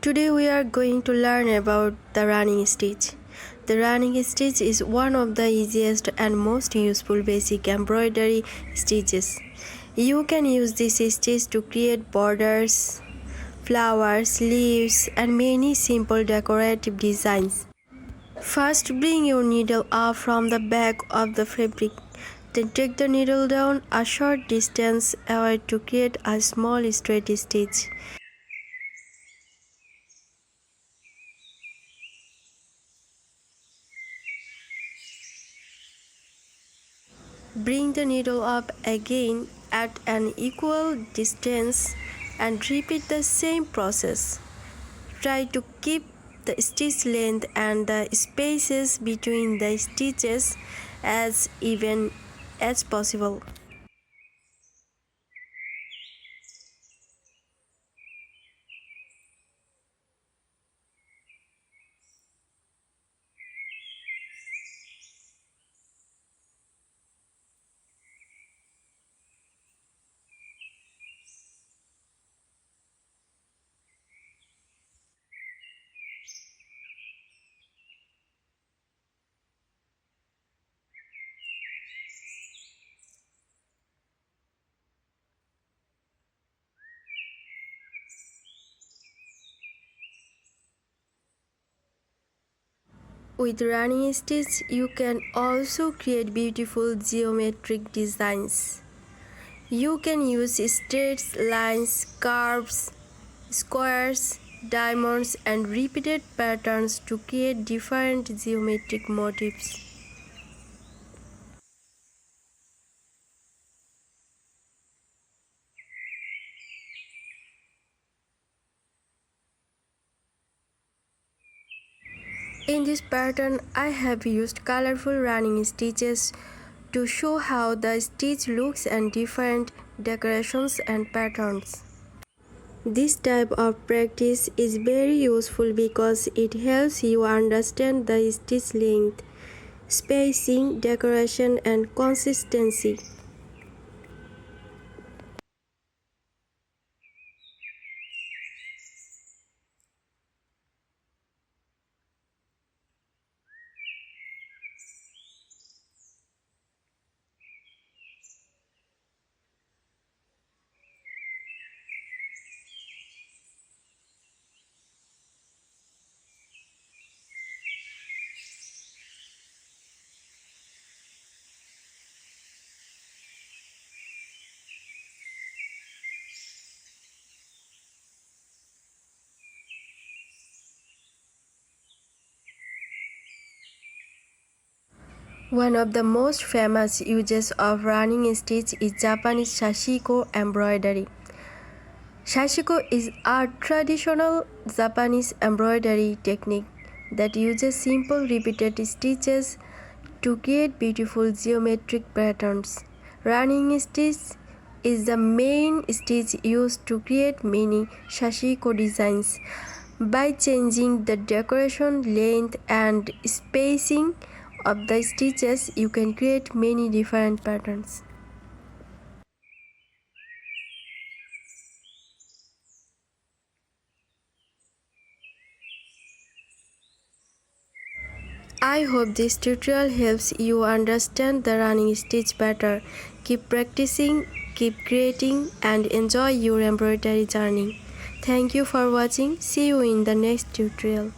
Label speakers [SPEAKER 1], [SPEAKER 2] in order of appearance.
[SPEAKER 1] Today we are going to learn about the running stitch. The running stitch is one of the easiest and most useful basic embroidery stitches. You can use this stitch to create borders, flowers, leaves and many simple decorative designs. First, bring your needle up from the back of the fabric. Then take the needle down a short distance away to create a small straight stitch. Bring the needle up again at an equal distance and repeat the same process. Try to keep the stitch length and the spaces between the stitches as even as possible. With running stitch, you can also create beautiful geometric designs. You can use straight lines, curves, squares, diamonds and repeated patterns to create different geometric motifs. In this pattern, I have used colorful running stitches to show how the stitch looks and different decorations and patterns. This type of practice is very useful because it helps you understand the stitch length, spacing, decoration and consistency. One of the most famous uses of running stitch is Japanese Sashiko embroidery. Sashiko is a traditional Japanese embroidery technique that uses simple repeated stitches to create beautiful geometric patterns. Running stitch is the main stitch used to create many Sashiko designs. By changing the decoration length and spacing of the stitches, you can create many different patterns. I hope this tutorial helps you understand the running stitch better. Keep practicing, keep creating and enjoy your embroidery journey. Thank you for watching. See you in the next tutorial.